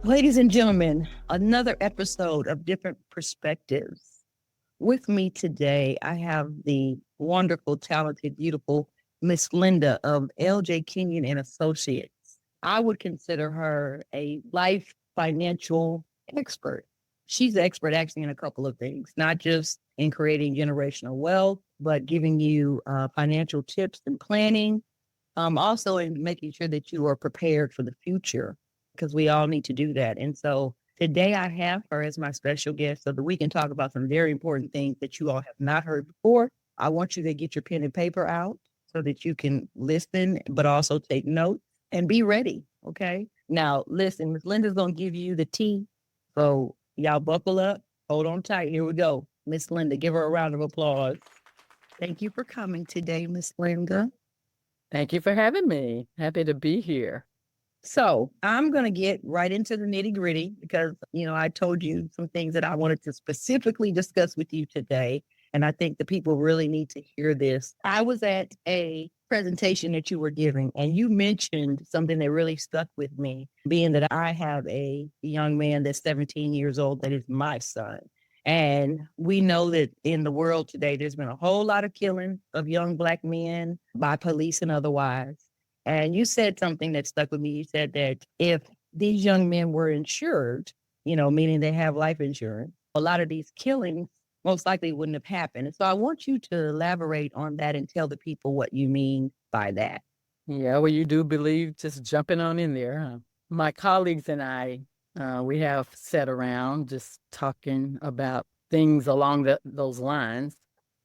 Ladies and gentlemen, another episode of Different Perspectives. With me today, I have the wonderful, talented, beautiful Miss Linda of LJ Kinion and Associates. I would consider her a life financial expert. She's an expert actually in a couple of things, not just in creating generational wealth, but giving you financial tips and planning, also in making sure that you are prepared for the future because we all need to do that. And so today I have her as my special guest so that we can talk about some very important things that you all have not heard before. I want you to get your pen and paper out so that you can listen, but also take notes and be ready. Okay. Now, listen, Miss Linda's going to give you the tea. So y'all buckle up, hold on tight. Here we go. Miss Linda, give her a round of applause. Thank you for coming today, Miss Linda. Thank you for having me. Happy to be here. So I'm going to get right into the nitty gritty because, I told you some things that I wanted to specifically discuss with you today. And I think the people really need to hear this. I was at a presentation that you were giving and you mentioned something that really stuck with me, being that I have a young man that's 17 years old that is my son. And we know that in the world today, there's been a whole lot of killing of young Black men by police and otherwise. And you said something that stuck with me. You said that if these young men were insured, meaning they have life insurance, a lot of these killings most likely wouldn't have happened. And so I want you to elaborate on that and tell the people what you mean by that. Yeah, well, you do believe, just jumping on in there. My colleagues and I, we have sat around just talking about things along those lines.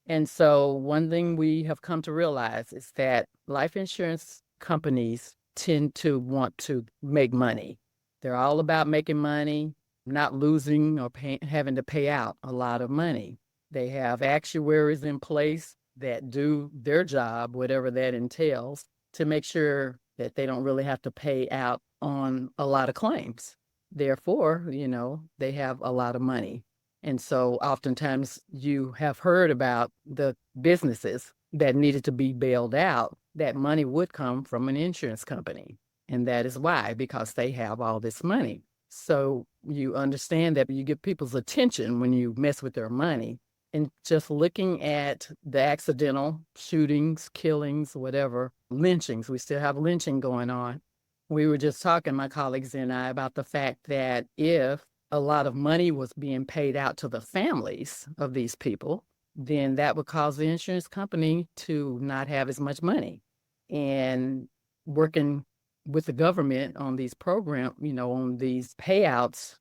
And so one thing we have come to realize is that life insurance companies tend to want to make money. They're all about making money, not losing or having to pay out a lot of money. They have actuaries in place that do their job, whatever that entails, to make sure that they don't really have to pay out on a lot of claims. Therefore, they have a lot of money. And so oftentimes you have heard about the businesses that needed to be bailed out. That money would come from an insurance company. And that is why, because they have all this money. So you understand that you get people's attention when you mess with their money. And just looking at the accidental shootings, killings, whatever, lynchings, we still have lynching going on. We were just talking, my colleagues and I, about the fact that if a lot of money was being paid out to the families of these people, then that would cause the insurance company to not have as much money. And working with the government on these programs, on these payouts,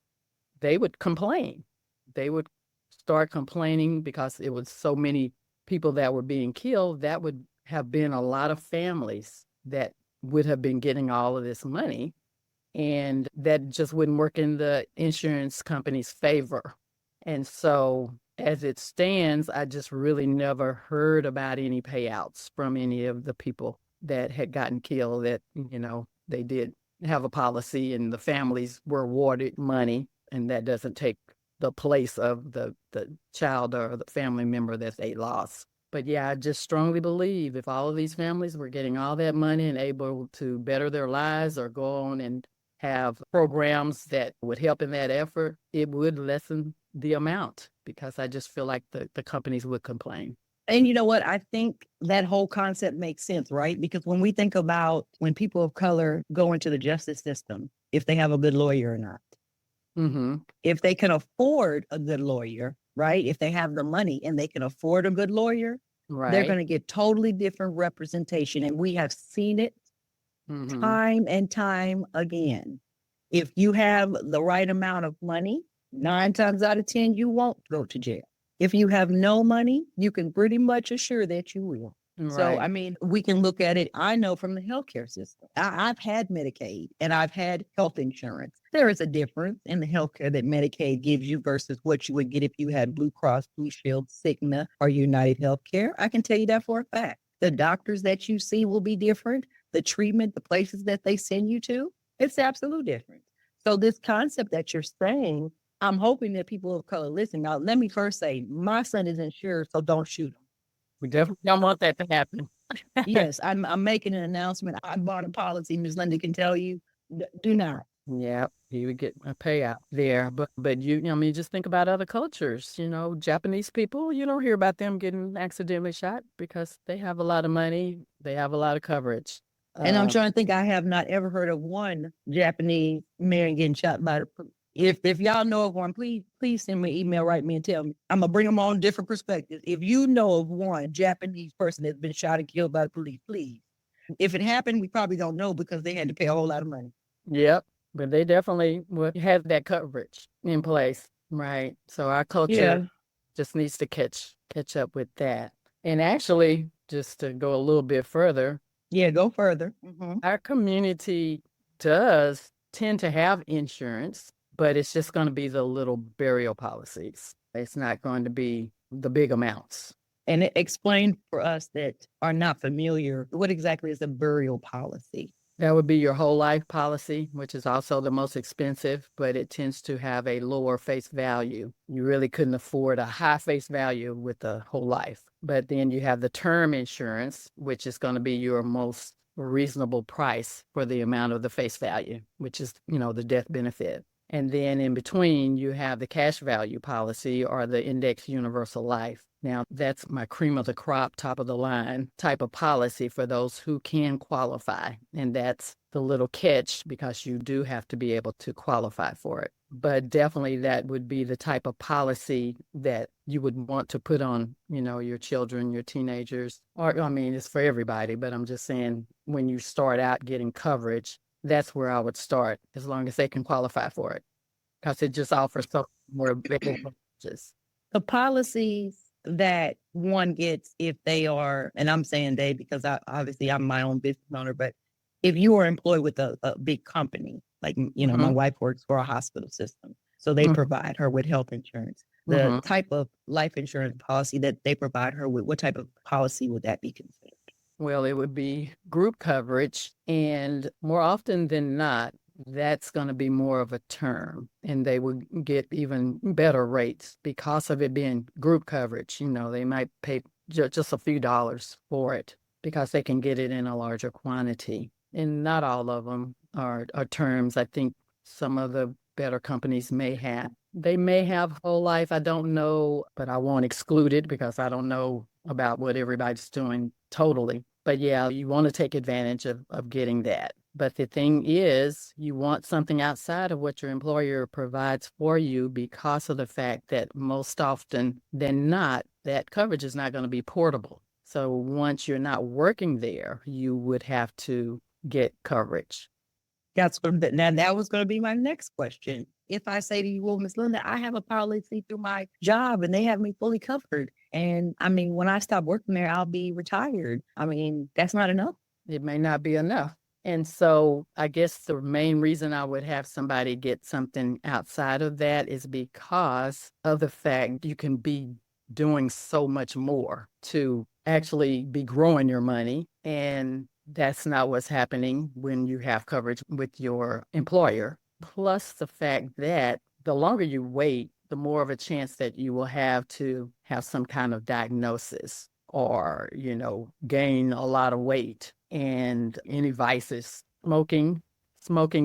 they would complain. They would start complaining because it was so many people that were being killed. That would have been a lot of families that would have been getting all of this money. And that just wouldn't work in the insurance company's favor. And so as it stands, I just really never heard about any payouts from any of the people that had gotten killed, that, they did have a policy and the families were awarded money, and that doesn't take the place of the child or the family member that they lost. But yeah, I just strongly believe if all of these families were getting all that money and able to better their lives or go on and have programs that would help in that effort, it would lessen the amount, because I just feel like the companies would complain. And you know what? I think that whole concept makes sense, right? Because when we think about when people of color go into the justice system, if they have a good lawyer or not, if they can afford a good lawyer, right? If they have the money and they can afford a good lawyer, they're going to get totally different representation. And we have seen it time and time again. If you have the right amount of money, 9 times out of 10, you won't go to jail. If you have no money, you can pretty much assure that you will. Right. So, we can look at it. I know from the healthcare system, I've had Medicaid and I've had health insurance. There is a difference in the healthcare that Medicaid gives you versus what you would get if you had Blue Cross, Blue Shield, Cigna, or United Healthcare. I can tell you that for a fact. The doctors that you see will be different. The treatment, the places that they send you to, it's absolutely different. So this concept that you're saying, I'm hoping that people of color listen. Now, let me first say, my son is insured, so don't shoot him. We definitely don't want that to happen. Yes, I'm making an announcement. I bought a policy, Ms. Linda can tell you, do not. Yeah, he would get a payout there. But I mean, just think about other cultures. Japanese people, you don't hear about them getting accidentally shot because they have a lot of money. They have a lot of coverage. And I'm trying to think, I have not ever heard of one Japanese man getting shot by the police. If y'all know of one, please send me an email, write me and tell me. I'm gonna bring them on different perspectives. If you know of one Japanese person that's been shot and killed by the police, please. If it happened, we probably don't know because they had to pay a whole lot of money. Yep, but they definitely would have that coverage in place, right? So our culture just needs to catch up with that. And actually, just to go a little bit further, go further. Our community does tend to have insurance, but it's just going to be the little burial policies. It's not going to be the big amounts. And explain for us that are not familiar, what exactly is a burial policy? That would be your whole life policy, which is also the most expensive, but it tends to have a lower face value. You really couldn't afford a high face value with the whole life. But then you have the term insurance, which is going to be your most reasonable price for the amount of the face value, which is, the death benefit. And then in between, you have the cash value policy or the index universal life. Now, that's my cream of the crop, top of the line type of policy for those who can qualify. And that's the little catch because you do have to be able to qualify for it. But definitely that would be the type of policy that you would want to put on, your children, your teenagers, or it's for everybody. But I'm just saying when you start out getting coverage, that's where I would start as long as they can qualify for it because it just offers so more advantages. The policies that one gets if they are, and I'm saying they because obviously I'm my own business owner, but if you are employed with a big company, like, my wife works for a hospital system, so they provide her with health insurance. The type of life insurance policy that they provide her with, what type of policy would that be considered? Well, it would be group coverage, and more often than not, that's going to be more of a term, and they would get even better rates because of it being group coverage. They might pay just a few dollars for it because they can get it in a larger quantity. And not all of them are terms. I think some of the better companies may have. They may have whole life. I don't know, but I won't exclude it because I don't know about what everybody's doing totally. But yeah, you want to take advantage of getting that. But the thing is, you want something outside of what your employer provides for you because of the fact that most often than not, that coverage is not going to be portable. So once you're not working there, you would have to get coverage. Now that was going to be my next question. If I say to you, well, Miss Linda, I have a policy through my job and they have me fully covered. And when I stop working there, I'll be retired. That's not enough. It may not be enough. And so I guess the main reason I would have somebody get something outside of that is because of the fact you can be doing so much more to actually be growing your money. And that's not what's happening when you have coverage with your employer. Plus the fact that the longer you wait, the more of a chance that you will have to have some kind of diagnosis or, gain a lot of weight. And any vices, smoking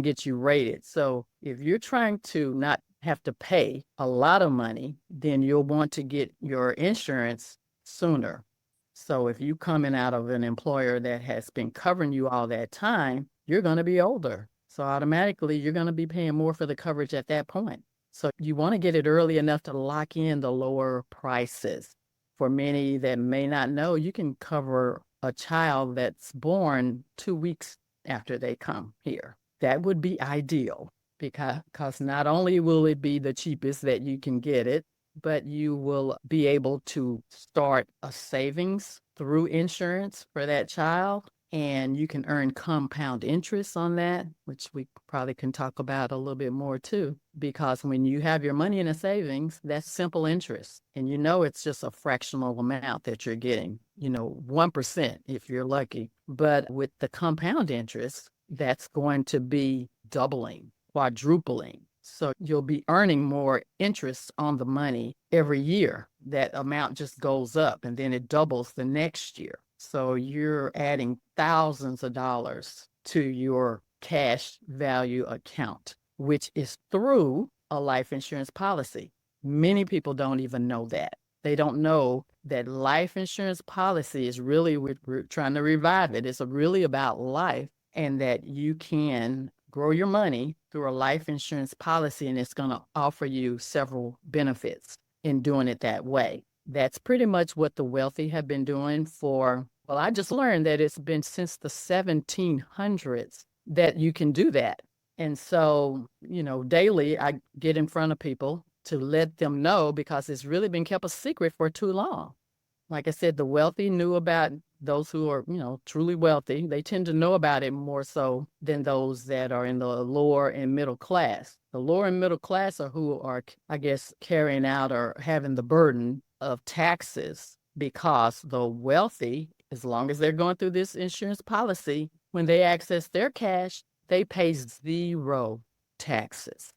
gets you rated. So if you're trying to not have to pay a lot of money, then you'll want to get your insurance sooner. So if you coming out of an employer that has been covering you all that time, you're going to be older. So automatically you're going to be paying more for the coverage at that point. So you want to get it early enough to lock in the lower prices. For many that may not know, you can cover a child that's born 2 weeks after they come here. That would be ideal because not only will it be the cheapest that you can get it, but you will be able to start a savings through insurance for that child. And you can earn compound interest on that, which we probably can talk about a little bit more too, because when you have your money in a savings, that's simple interest. And it's just a fractional amount that you're getting, 1% if you're lucky. But with the compound interest, that's going to be doubling, quadrupling. So you'll be earning more interest on the money every year. That amount just goes up and then it doubles the next year. So you're adding thousands of dollars to your cash value account, which is through a life insurance policy. Many people don't even know that. They don't know that life insurance policy is really, we're trying to revive it. It's really about life, and that you can grow your money through a life insurance policy, and it's going to offer you several benefits in doing it that way. That's pretty much what the wealthy have been doing for, well, I just learned that it's been since the 1700s that you can do that. And so, daily I get in front of people to let them know, because it's really been kept a secret for too long. Like I said, the wealthy knew about those who are, truly wealthy. They tend to know about it more so than those that are in the lower and middle class. The lower and middle class are who are, I guess, carrying out or having the burden of taxes, because the wealthy, as long as they're going through this insurance policy, when they access their cash, they pay 0 taxes.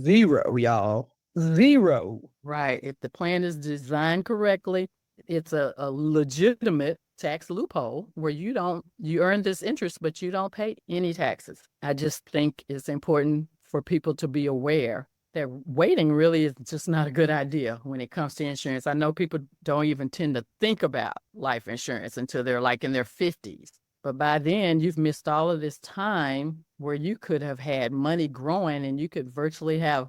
0, y'all. 0. Right. If the plan is designed correctly, it's a legitimate tax loophole where you earn this interest, but you don't pay any taxes. I just think it's important for people to be aware that waiting really is just not a good idea when it comes to insurance. I know people don't even tend to think about life insurance until they're like in their 50s. But by then, you've missed all of this time where you could have had money growing, and you could virtually have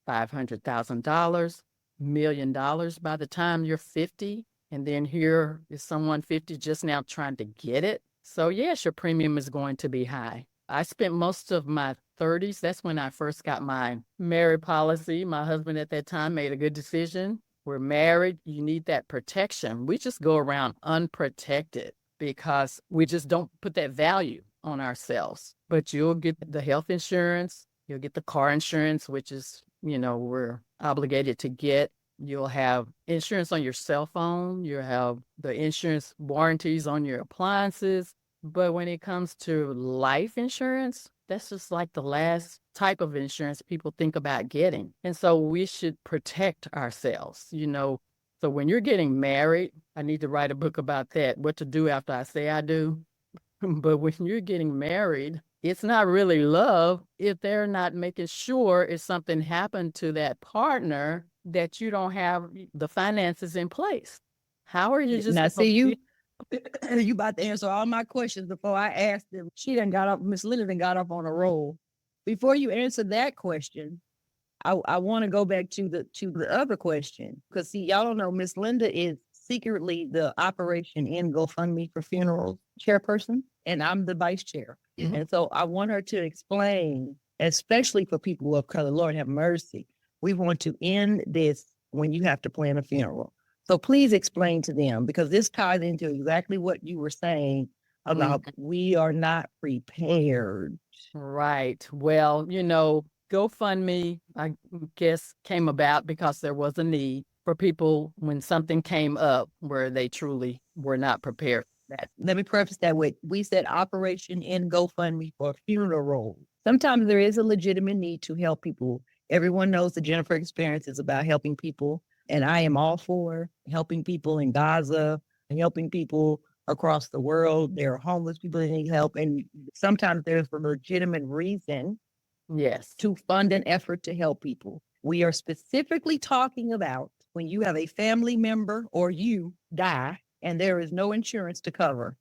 $500,000, $1 million by the time you're 50. And then here is someone 50 just now trying to get it. So yes, your premium is going to be high. I spent most of my 30s. That's when I first got my married policy. My husband at that time made a good decision. We're married. You need that protection. We just go around unprotected because we just don't put that value on ourselves. But you'll get the health insurance. You'll get the car insurance, which is, we're obligated to get. You'll have insurance on your cell phone. You'll have the insurance warranties on your appliances. But when it comes to life insurance, that's just like the last type of insurance people think about getting. And so we should protect ourselves, So when you're getting married, I need to write a book about that, what to do after I say I do. But when you're getting married, it's not really love if they're not making sure if something happened to that partner that you don't have the finances in place. How are you just... Now, see, you about to answer all my questions before I asked them. Miss Linda done got up on a roll. Before you answer that question, I want to go back to the other question, because see, y'all don't know, Miss Linda is secretly the Operation End GoFundMe for Funerals chairperson, and I'm the vice chair. Mm-hmm. And so I want her to explain, especially for people of color, Lord have mercy, we want to end this when you have to plan a funeral. So please explain to them, because this ties into exactly what you were saying about we are not prepared. Right. Well, GoFundMe, I guess, came about because there was a need for people when something came up where they truly were not prepared for that. Let me preface that with, we said Operation End GoFundMe for funeral. Sometimes there is a legitimate need to help people. Everyone knows the Jennifer experience is about helping people. And I am all for helping people in Gaza and helping people across the world. There are homeless people that need help. And sometimes there's a legitimate reason to fund an effort to help people. We are specifically talking about when you have a family member or you die and there is no insurance to cover.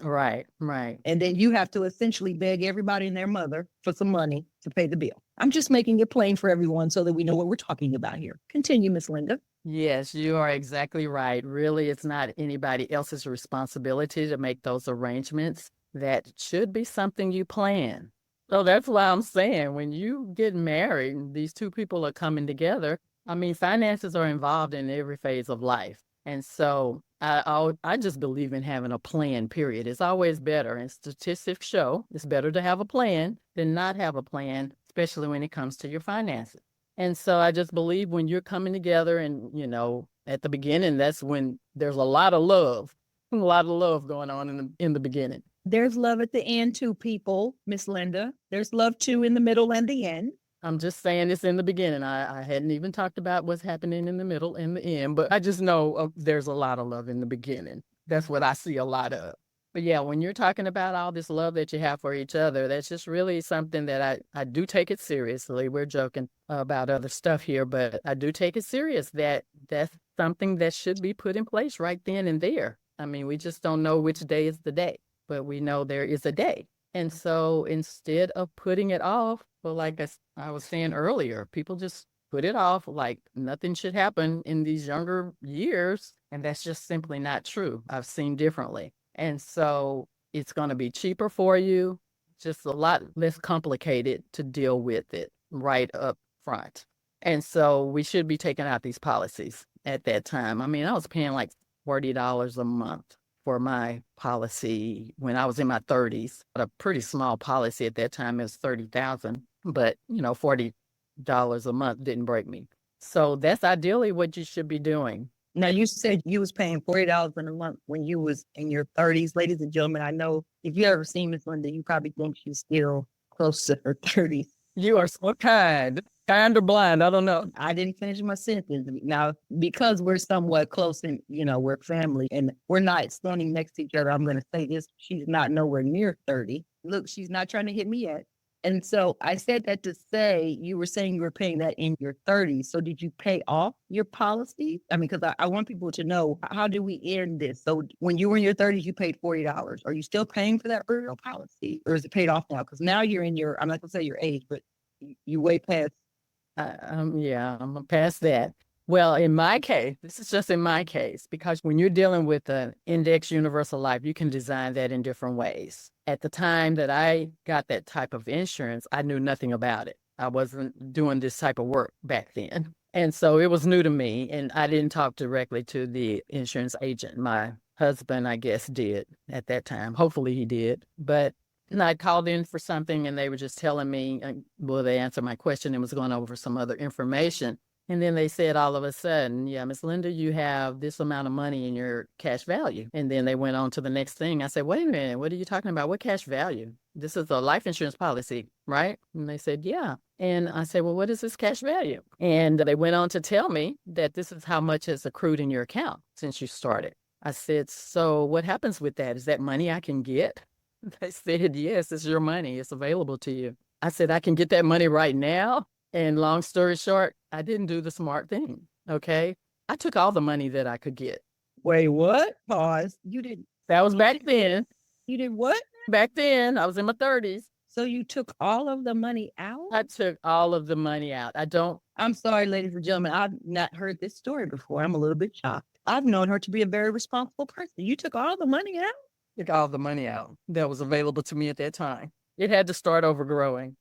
Right. And then you have to essentially beg everybody and their mother for some money to pay the bill. I'm just making it plain for everyone so that we know what we're talking about here. Continue, Miss Linda. Yes, you are exactly right. Really, it's not anybody else's responsibility to make those arrangements. That should be something you plan. So that's why I'm saying when you get married, these two people are coming together. I mean, finances are involved in every phase of life. And so I just believe in having a plan, period. It's always better. And statistics show it's better to have a plan than not have a plan, especially when it comes to your finances. And so I just believe when you're coming together and, at the beginning, that's when there's a lot of love going on in the beginning. There's love at the end too, people, Miss Linda. There's love too in the middle and the end. I'm just saying it's in the beginning. I hadn't even talked about what's happening in the middle and the end, but I just know there's a lot of love in the beginning. That's what I see a lot of. But yeah, when you're talking about all this love that you have for each other, that's just really something that I do take it seriously. We're joking about other stuff here, but I do take it serious that that's something that should be put in place right then and there. I mean, we just don't know which day is the day, but we know there is a day. And so instead of putting it off, well, like I was saying earlier, people just put it off like nothing should happen in these younger years. And that's just simply not true. I've seen differently. And so it's going to be cheaper for you, just a lot less complicated to deal with it right up front. And so we should be taking out these policies at that time. I mean, I was paying like $40 a month for my policy when I was in my 30s. A pretty small policy at that time. It was $30,000, but $40 a month didn't break me. So that's ideally what you should be doing. Now, you said you was paying $40 in a month when you was in your 30s. Ladies and gentlemen, I know if you ever seen Miss Linda, you probably think she's still close to her 30s. You are so kind or blind. I don't know. I didn't finish my sentence. Now, because we're somewhat close and, we're family and we're not standing next to each other, I'm going to say this. She's not nowhere near 30. Look, she's not trying to hit me yet. And so I said that to say, you were saying you were paying that in your 30s. So did you pay off your policy? I mean, because I want people to know, how do we end this? So when you were in your 30s, you paid $40. Are you still paying for that burial policy? Or is it paid off now? Because now you're in your, I'm not going to say your age, but you way past. Yeah, I'm past that. Well, in my case, this is just in my case, because when you're dealing with an index universal life, you can design that in different ways. At the time that I got that type of insurance, I knew nothing about it. I wasn't doing this type of work back then. And so it was new to me, and I didn't talk directly to the insurance agent. My husband, I guess, did at that time. Hopefully he did. But and I called in for something, and they were just telling me, they answered my question and was going over some other information. And then they said all of a sudden, yeah, Miss Linda, you have this amount of money in your cash value. And then they went on to the next thing. I said, wait a minute, what are you talking about? What cash value? This is a life insurance policy, right? And they said, yeah. And I said, well, what is this cash value? And they went on to tell me that this is how much has accrued in your account since you started. I said, so what happens with that? Is that money I can get? They said, yes, it's your money. It's available to you. I said, I can get that money right now? And long story short, I didn't do the smart thing, okay? I took all the money that I could get. Wait, what? Pause. You didn't. That was back then. You did what? Back then, I was in my 30s. So you took all of the money out? I took all of the money out. I'm sorry, ladies and gentlemen. I've not heard this story before. I'm a little bit shocked. I've known her to be a very responsible person. You took all the money out? Took all the money out that was available to me at that time. It had to start over growing.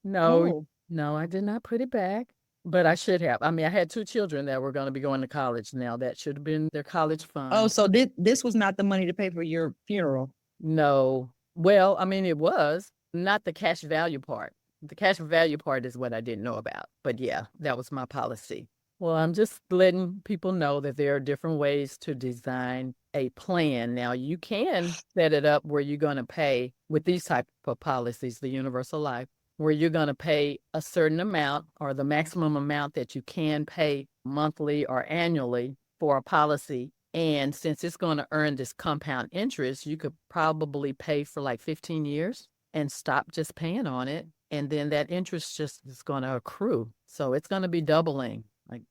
No, I did not put it back, but I should have. I mean, I had 2 children that were going to be going to college now. That should have been their college fund. Oh, so this was not the money to pay for your funeral? No. Well, I mean, it was not the cash value part. The cash value part is what I didn't know about. But yeah, that was my policy. Well, I'm just letting people know that there are different ways to design a plan. Now, you can set it up where you're going to pay with these type of policies, the universal life, where you're going to pay a certain amount or the maximum amount that you can pay monthly or annually for a policy. And since it's going to earn this compound interest, you could probably pay for like 15 years and stop just paying on it. And then that interest just is going to accrue. So it's going to be doubling,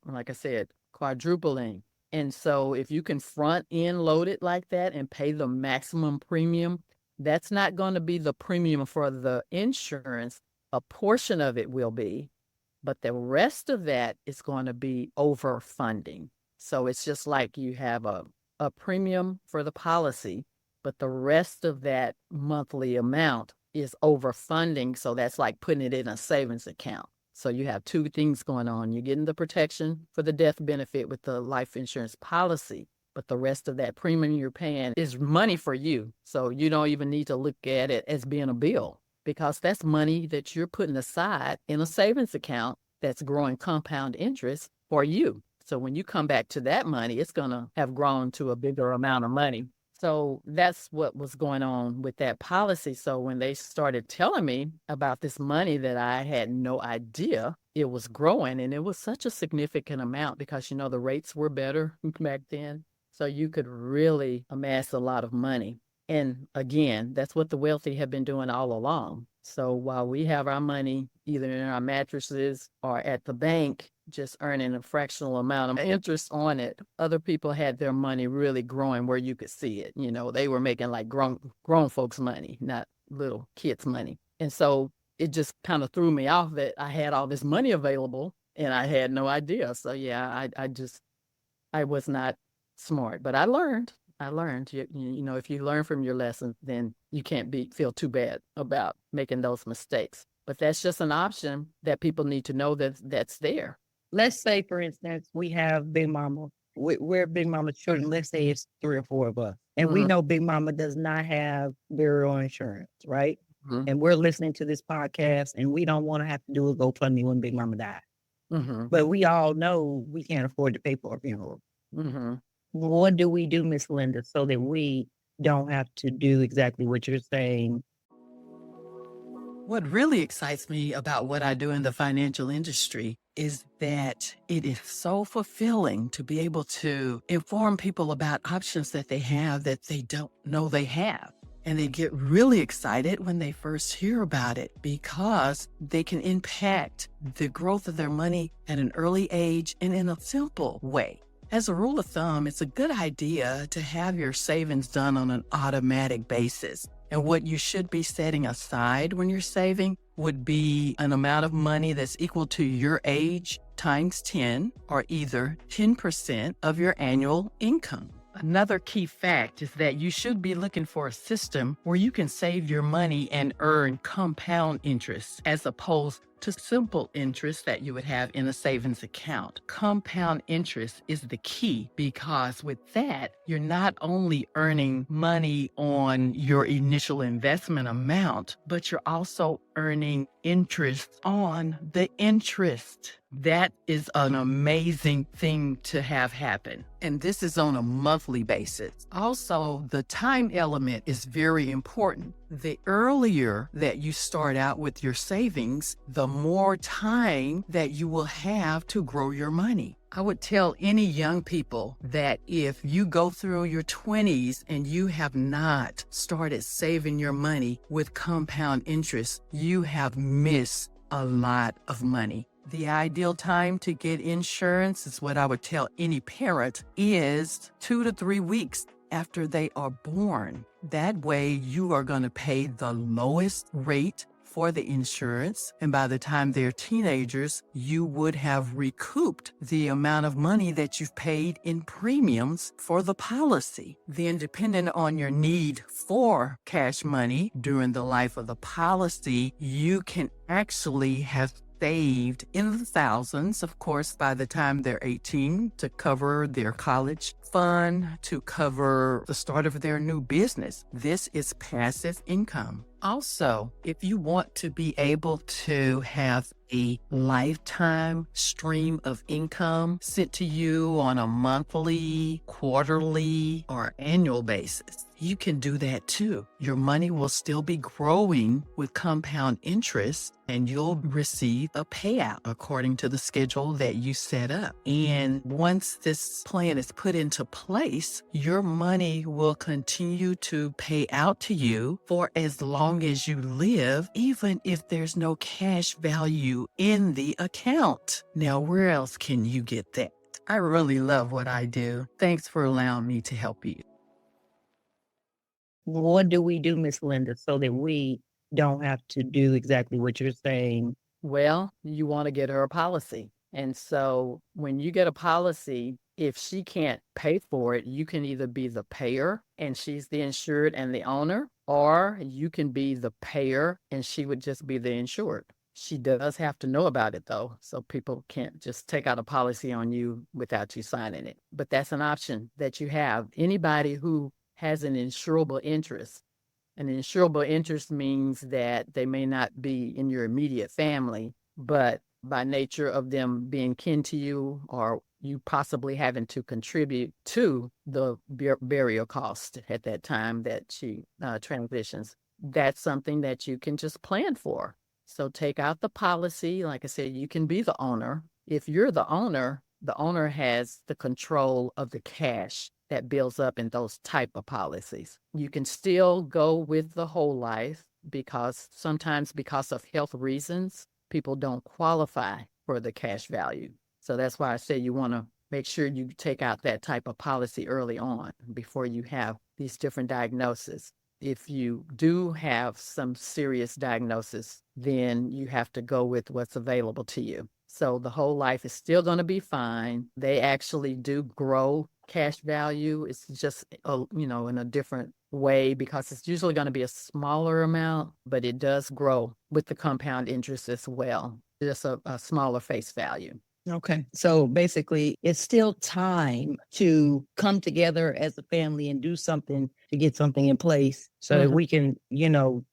like I said, quadrupling. And so if you can front end load it like that and pay the maximum premium, that's not going to be the premium for the insurance. A portion of it will be, but the rest of that is going to be overfunding. So it's just like you have a premium for the policy, but the rest of that monthly amount is overfunding. So that's like putting it in a savings account. So you have 2 things going on. You're getting the protection for the death benefit with the life insurance policy, but the rest of that premium you're paying is money for you. So you don't even need to look at it as being a bill, because that's money that you're putting aside in a savings account that's growing compound interest for you. So when you come back to that money, it's going to have grown to a bigger amount of money. So that's what was going on with that policy. So when they started telling me about this money that I had no idea it was growing, and it was such a significant amount because, the rates were better back then. So you could really amass a lot of money. And again, that's what the wealthy have been doing all along. So while we have our money either in our mattresses or at the bank, just earning a fractional amount of interest on it, other people had their money really growing where you could see it. You know, they were making like grown folks' money, not little kids' money. And so it just kind of threw me off that I had all this money available and I had no idea. So yeah, I was not smart, but I learned. You know, if you learn from your lessons, then you can't feel too bad about making those mistakes. But that's just an option that people need to know that's there. Let's say, for instance, we have Big Mama. We're Big Mama's children. Let's say it's 3 or 4 of us. And we know Big Mama does not have burial insurance, right? And we're listening to this podcast and we don't want to have to do a GoFundMe when Big Mama died. But we all know we can't afford to pay for a funeral. What do we do, Miss Linda, so that we don't have to do exactly what you're saying? What really excites me about what I do in the financial industry is that it is so fulfilling to be able to inform people about options that they have that they don't know they have. And they get really excited when they first hear about it because they can impact the growth of their money at an early age and in a simple way. As a rule of thumb, it's a good idea to have your savings done on an automatic basis. And what you should be setting aside when you're saving would be an amount of money that's equal to your age times 10, or either 10% of your annual income. Another key fact is that you should be looking for a system where you can save your money and earn compound interest as opposed to simple interest that you would have in a savings account. Compound interest is the key because with that, you're not only earning money on your initial investment amount, but you're also earning interest on the interest. That is an amazing thing to have happen. And this is on a monthly basis. Also, the time element is very important. The earlier that you start out with your savings, the more time that you will have to grow your money. I would tell any young people that if you go through your 20s and you have not started saving your money with compound interest, you have missed a lot of money. The ideal time to get insurance is what I would tell any parent is 2 to 3 weeks after they are born. That way you are going to pay the lowest rate for the insurance. And by the time they're teenagers, you would have recouped the amount of money that you've paid in premiums for the policy. Then depending on your need for cash money during the life of the policy, you can actually have saved in the thousands, of course, by the time they're 18 to cover their college fund, to cover the start of their new business. This is passive income. Also, if you want to be able to have a lifetime stream of income sent to you on a monthly, quarterly, or annual basis, you can do that too. Your money will still be growing with compound interest and you'll receive a payout according to the schedule that you set up. And once this plan is put into place, your money will continue to pay out to you for as long as you live, even if there's no cash value in the account. Now, where else can you get that? I really love what I do. Thanks for allowing me to help you. What do we do, Miss Linda, so that we don't have to do exactly what you're saying? Well, you want to get her a policy. And so when you get a policy, if she can't pay for it, you can either be the payer and she's the insured and the owner, or you can be the payer and she would just be the insured. She does have to know about it though, so people can't just take out a policy on you without you signing it. But that's an option that you have. Anybody who has an insurable interest. An insurable interest means that they may not be in your immediate family, but by nature of them being kin to you or you possibly having to contribute to the burial cost at that time that she transitions, that's something that you can just plan for. So take out the policy. Like I said, you can be the owner. If you're the owner has the control of the cash that builds up in those type of policies. You can still go with the whole life because sometimes because of health reasons, people don't qualify for the cash value. So that's why I say you want to make sure you take out that type of policy early on before you have these different diagnoses. If you do have some serious diagnosis, then you have to go with what's available to you. So the whole life is still going to be fine. They actually do grow cash value. It's just, in a different way because it's usually going to be a smaller amount, but it does grow with the compound interest as well. Just a smaller face value. Okay. So basically, it's still time to come together as a family and do something to get something in place so that we can,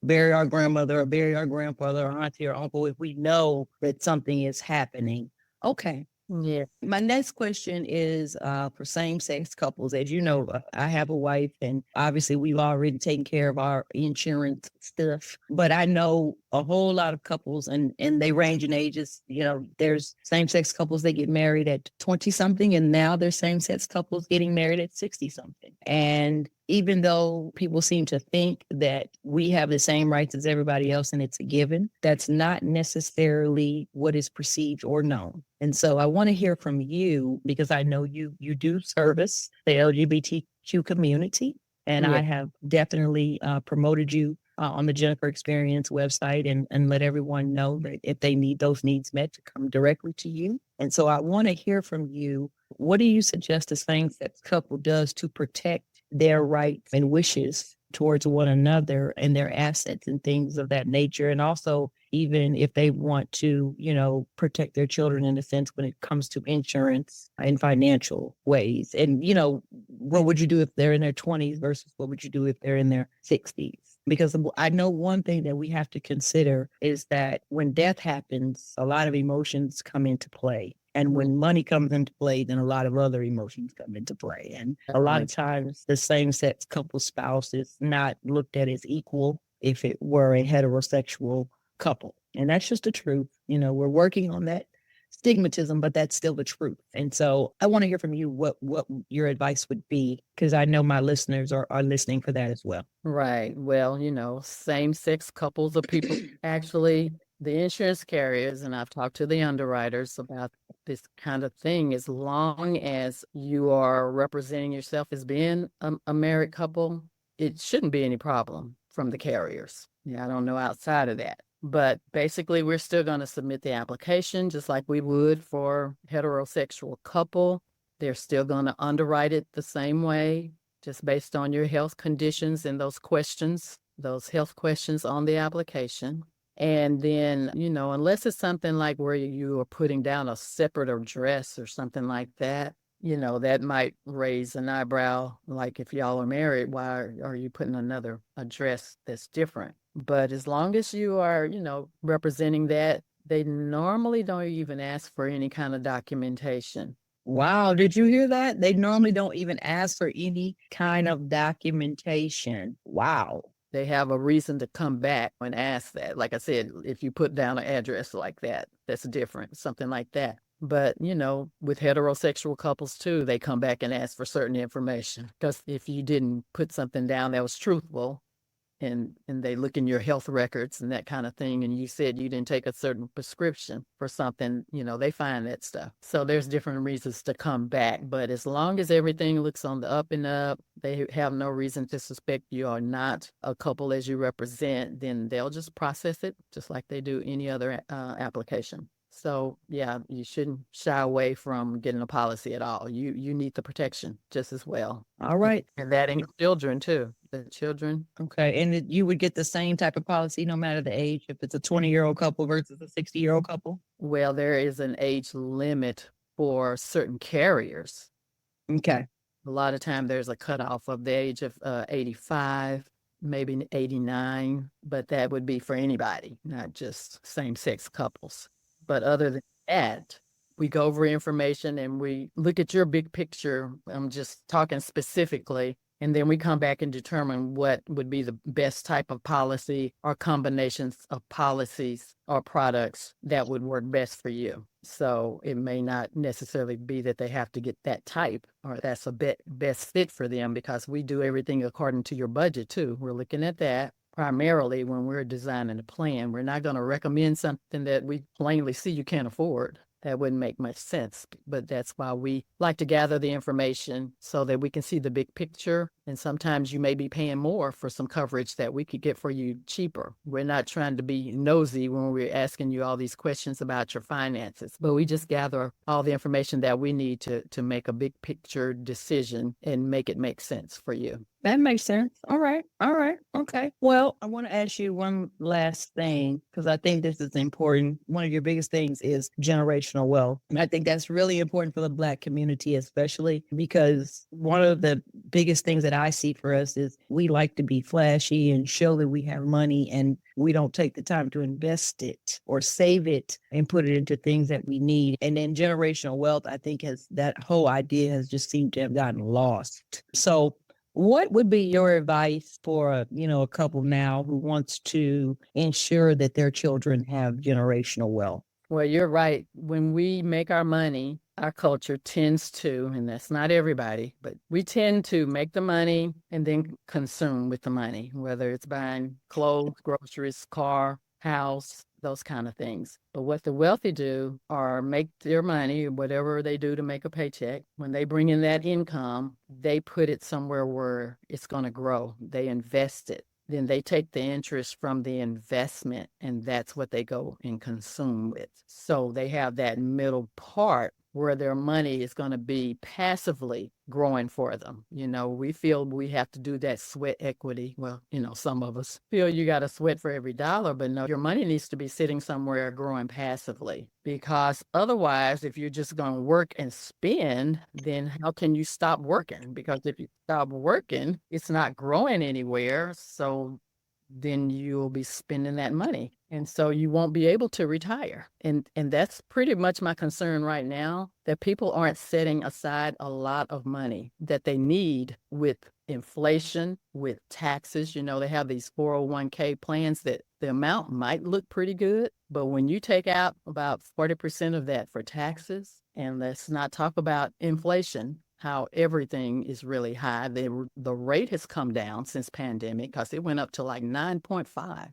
bury our grandmother or bury our grandfather or auntie or uncle if we know that something is happening. Okay. Yeah. My next question is for same-sex couples. As you know, I have a wife, and obviously we've already taken care of our insurance stuff. But I know a whole lot of couples, and they range in ages. There's same-sex couples that get married at 20-something, and now there's same-sex couples getting married at 60-something. And even though people seem to think that we have the same rights as everybody else and it's a given, that's not necessarily what is perceived or known. And so I want to hear from you because I know you do service the LGBTQ community, and I have definitely promoted you on the Jennifer Experience website and let everyone know that if they need those needs met to come directly to you. And so I want to hear from you. What do you suggest a same-sex couple does to protect their rights and wishes towards one another and their assets and things of that nature? And also, even if they want to, protect their children in a sense when it comes to insurance and financial ways. And, what would you do if they're in their 20s versus what would you do if they're in their 60s? Because I know one thing that we have to consider is that when death happens, a lot of emotions come into play. And when money comes into play, then a lot of other emotions come into play. And a lot of times the same-sex couple spouse is not looked at as equal if it were a heterosexual couple. And that's just the truth. We're working on that stigmatism, but that's still the truth. And so I want to hear from you what your advice would be, because I know my listeners are listening for that as well. Right. Well, same-sex couples are people actually the insurance carriers, and I've talked to the underwriters about this kind of thing. As long as you are representing yourself as being a married couple, it shouldn't be any problem from the carriers. Yeah, I don't know outside of that. But basically, we're still going to submit the application just like we would for heterosexual couple. They're still going to underwrite it the same way, just based on your health conditions and those health questions on the application. And then, unless it's something like where you are putting down a separate address or something like that, that might raise an eyebrow. Like if y'all are married, why are you putting another address that's different? But as long as you are, representing that, they normally don't even ask for any kind of documentation. Wow. Did you hear that? They normally don't even ask for any kind of documentation. Wow. They have a reason to come back and ask that. Like I said, if you put down an address like that, that's different, something like that. But, with heterosexual couples too, they come back and ask for certain information. Because if you didn't put something down that was truthful, and they look in your health records and that kind of thing, and you said you didn't take a certain prescription for something, they find that stuff. So there's different reasons to come back. But as long as everything looks on the up and up, they have no reason to suspect you are not a couple as you represent, then they'll just process it just like they do any other application. So, yeah, you shouldn't shy away from getting a policy at all. You need the protection just as well. All right. And that includes children too. The children. Okay. And you would get the same type of policy no matter the age, if it's a 20-year-old couple versus a 60-year-old couple? Well, there is an age limit for certain carriers. Okay. A lot of time there's a cutoff of the age of 85, maybe 89, but that would be for anybody, not just same-sex couples. But other than that, we go over information and we look at your big picture. I'm just talking specifically And then we come back and determine what would be the best type of policy or combinations of policies or products that would work best for you. So it may not necessarily be that they have to get that type or that's a best fit for them, because we do everything according to your budget too. We're looking at that primarily when we're designing a plan. We're not going to recommend something that we plainly see you can't afford. That wouldn't make much sense, but that's why we like to gather the information so that we can see the big picture. And sometimes you may be paying more for some coverage that we could get for you cheaper. We're not trying to be nosy when we're asking you all these questions about your finances, but we just gather all the information that we need to make a big picture decision and make it make sense for you. That makes sense. All right. All right. Okay. Well, I want to ask you one last thing, because I think this is important. One of your biggest things is generational wealth. And I think that's really important for the Black community, especially because one of the biggest things that I see for us is we like to be flashy and show that we have money, and we don't take the time to invest it or save it and put it into things that we need. And then generational wealth, I think, that whole idea has just seemed to have gotten lost. So what would be your advice for a couple now who wants to ensure that their children have generational wealth? Well, you're right. When we make our money, our culture tends to, and that's not everybody, but we tend to make the money and then consume with the money, whether it's buying clothes, groceries, car, house, those kind of things. But what the wealthy do are make their money, whatever they do to make a paycheck. When they bring in that income, they put it somewhere where it's going to grow. They invest it. Then they take the interest from the investment, and that's what they go and consume with. So they have that middle part where their money is going to be passively growing for them. We feel we have to do that sweat equity. Well, some of us feel you got to sweat for every dollar, but no, your money needs to be sitting somewhere growing passively, because otherwise, if you're just going to work and spend, then how can you stop working? Because if you stop working, it's not growing anywhere. So then you'll be spending that money. And so you won't be able to retire. And that's pretty much my concern right now, that people aren't setting aside a lot of money that they need with inflation, with taxes. They have these 401k plans that the amount might look pretty good, but when you take out about 40% of that for taxes, and let's not talk about inflation, how everything is really high. The rate has come down since pandemic, because it went up to like 9.5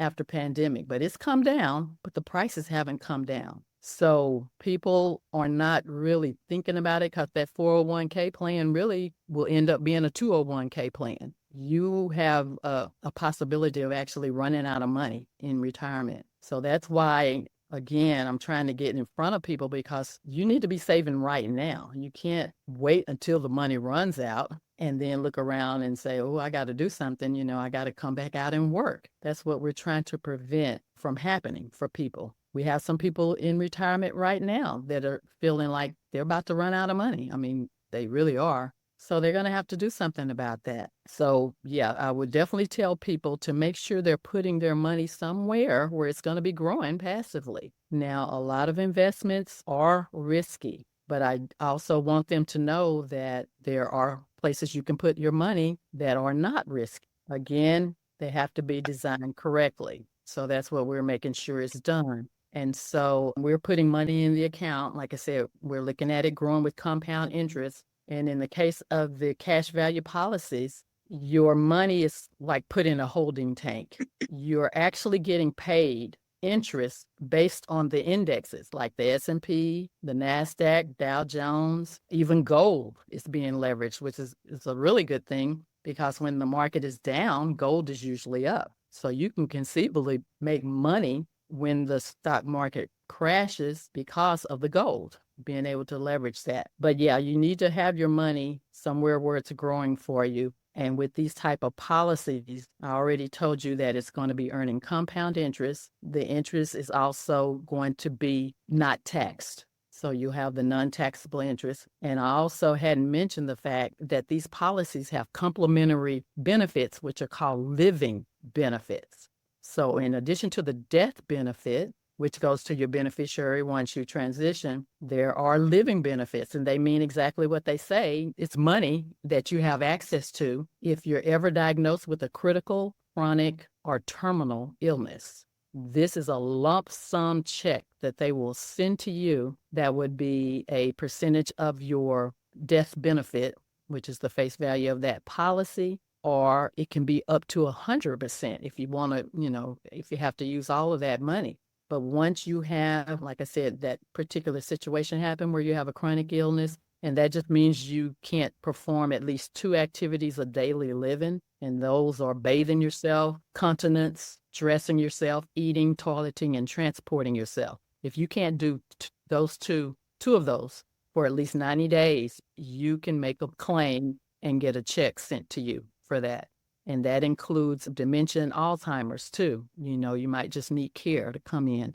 after pandemic, but it's come down, but the prices haven't come down. So people are not really thinking about it, because that 401k plan really will end up being a 201k plan. You have a possibility of actually running out of money in retirement. So that's why, again, I'm trying to get in front of people, because you need to be saving right now. You can't wait until the money runs out and then look around and say, oh, I got to do something. I got to come back out and work. That's what we're trying to prevent from happening for people. We have some people in retirement right now that are feeling like they're about to run out of money. I mean, they really are. So they're going to have to do something about that. So yeah, I would definitely tell people to make sure they're putting their money somewhere where it's going to be growing passively. Now, a lot of investments are risky, but I also want them to know that there are places you can put your money that are not risky. Again, they have to be designed correctly. So that's what we're making sure is done. And so we're putting money in the account. Like I said, we're looking at it growing with compound interest. And in the case of the cash value policies, your money is like put in a holding tank. You're actually getting paid interest based on the indexes like the S&P, the NASDAQ, Dow Jones, even gold is being leveraged, which is a really good thing, because when the market is down, gold is usually up. So you can conceivably make money when the stock market crashes because of the gold, being able to leverage that. But yeah, you need to have your money somewhere where it's growing for you. And with these type of policies, I already told you that it's going to be earning compound interest. The interest is also going to be not taxed. So you have the non-taxable interest. And I also hadn't mentioned the fact that these policies have complementary benefits, which are called living benefits. So in addition to the death benefit, which goes to your beneficiary once you transition. There are living benefits, and they mean exactly what they say. It's money that you have access to if you're ever diagnosed with a critical, chronic, or terminal illness. This is a lump sum check that they will send to you that would be a percentage of your death benefit, which is the face value of that policy, or it can be up to 100% if you want to, if you have to use all of that money. But once you have, like I said, that particular situation happen where you have a chronic illness, and that just means you can't perform at least 2 activities of daily living, and those are bathing yourself, continence, dressing yourself, eating, toileting, and transporting yourself. If you can't do those two of those for at least 90 days, you can make a claim and get a check sent to you for that. And that includes dementia and Alzheimer's too. You might just need care to come in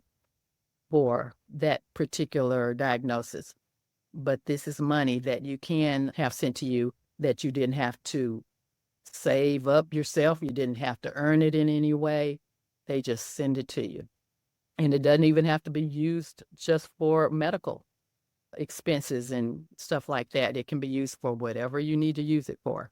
for that particular diagnosis. But this is money that you can have sent to you that you didn't have to save up yourself. You didn't have to earn it in any way. They just send it to you. And it doesn't even have to be used just for medical expenses and stuff like that. It can be used for whatever you need to use it for.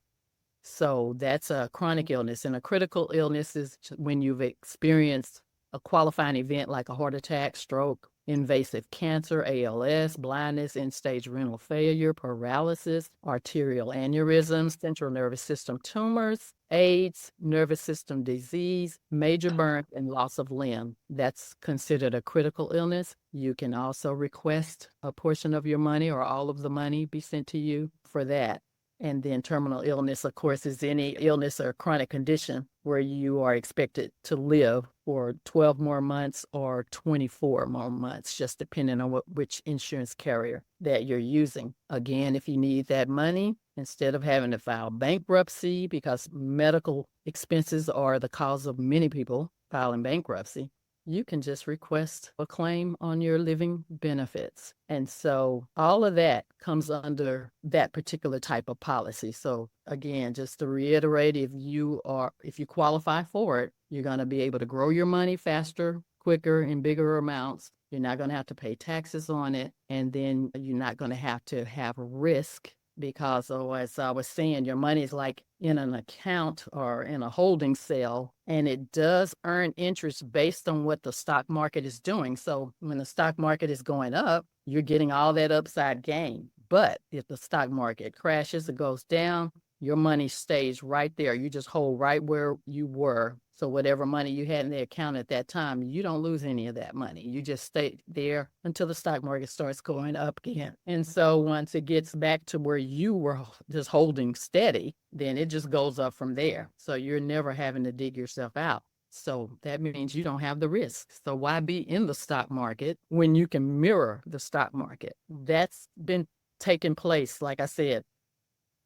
So that's a chronic illness. And a critical illness is when you've experienced a qualifying event like a heart attack, stroke, invasive cancer, ALS, blindness, end-stage renal failure, paralysis, arterial aneurysms, central nervous system tumors, AIDS, nervous system disease, major burn, and loss of limb. That's considered a critical illness. You can also request a portion of your money or all of the money be sent to you for that. And then terminal illness, of course, is any illness or chronic condition where you are expected to live for 12 more months or 24 more months, just depending on which insurance carrier that you're using. Again, if you need that money, instead of having to file bankruptcy, because medical expenses are the cause of many people filing bankruptcy, you can just request a claim on your living benefits. And so all of that comes under that particular type of policy. So again, just to reiterate, if you qualify for it, you're going to be able to grow your money faster, quicker, in bigger amounts. You're not going to have to pay taxes on it. And then you're not going to have risk because, as I was saying, your money is like in an account or in a holding cell, and it does earn interest based on what the stock market is doing. So when the stock market is going up, you're getting all that upside gain. But if the stock market crashes, it goes down, your money stays right there. You just hold right where you were. So whatever money you had in the account at that time, you don't lose any of that money. You just stay there until the stock market starts going up again. And so once it gets back to where you were just holding steady, then it just goes up from there. So you're never having to dig yourself out. So that means you don't have the risk. So why be in the stock market when you can mirror the stock market? That's been taking place, like I said,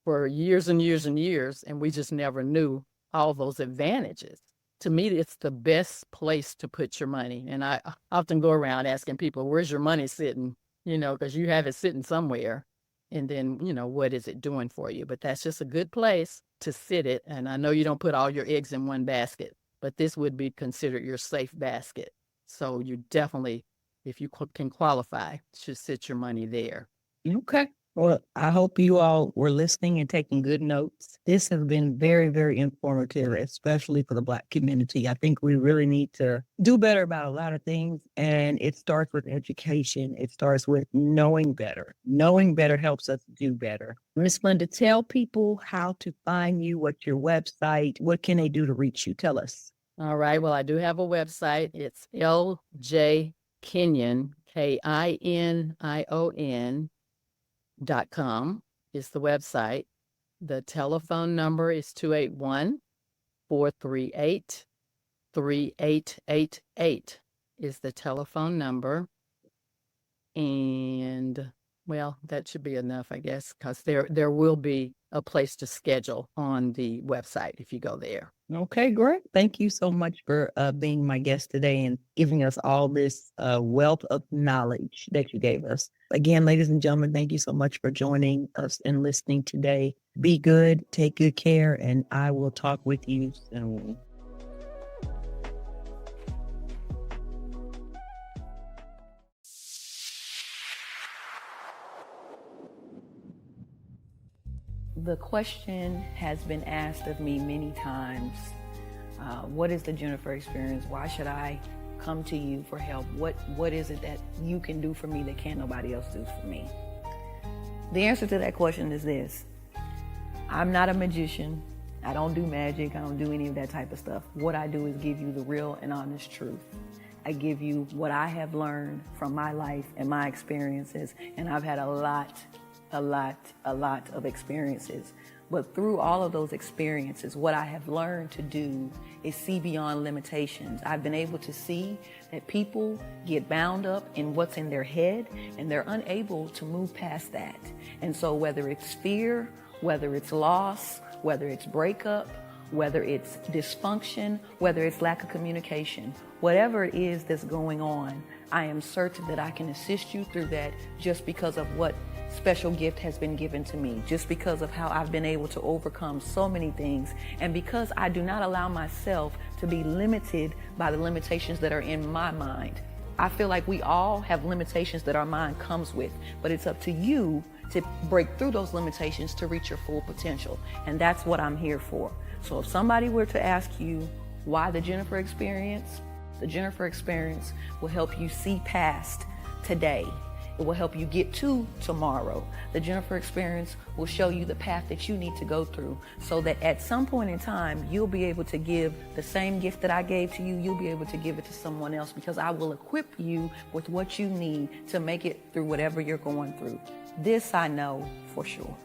for years and years and years, and we just never knew all those advantages. To me, it's the best place to put your money. And I often go around asking people, where's your money sitting? Because you have it sitting somewhere. And then, what is it doing for you? But that's just a good place to sit it. And I know you don't put all your eggs in one basket, but this would be considered your safe basket. So you definitely, if you can qualify, should sit your money there. Okay. Well, I hope you all were listening and taking good notes. This has been very, very informative, especially for the Black community. I think we really need to do better about a lot of things. And it starts with education. It starts with knowing better. Knowing better helps us do better. Ms. Linda, tell people how to find you, what's your website, what can they do to reach you? Tell us. All right. Well, I do have a website. It's LJ Kinion, KINION.com is the website. The telephone number is 281-438-3888 is the telephone number. And well, that should be enough, I guess, because there will be a place to schedule on the website if you go there. Okay, great. Thank you so much for being my guest today and giving us all this wealth of knowledge that you gave us. Again, ladies and gentlemen, thank you so much for joining us and listening today. Be good, take good care, and I will talk with you soon. The question has been asked of me many times. What is the Jennifer experience? Why should I come to you for help? What is it that you can do for me that can't nobody else do for me? The answer to that question is this. I'm not a magician. I don't do magic. I don't do any of that type of stuff. What I do is give you the real and honest truth. I give you what I have learned from my life and my experiences, and I've had a lot of experiences. But through all of those experiences, what I have learned to do is see beyond limitations. I've been able to see that people get bound up in what's in their head, and they're unable to move past that. And so whether it's fear, whether it's loss, whether it's breakup, whether it's dysfunction, whether it's lack of communication, whatever it is that's going on, I am certain that I can assist you through that just because of what special gift has been given to me, just because of how I've been able to overcome so many things, and because I do not allow myself to be limited by the limitations that are in my mind. I feel like we all have limitations that our mind comes with, but it's up to you to break through those limitations to reach your full potential, and that's what I'm here for. So if somebody were to ask you why the Jennifer experience, the Jennifer experience will help you see past today. It will help you get to tomorrow. The Jennifer experience will show you the path that you need to go through so that at some point in time, you'll be able to give the same gift that I gave to you, you'll be able to give it to someone else, because I will equip you with what you need to make it through whatever you're going through. This I know for sure.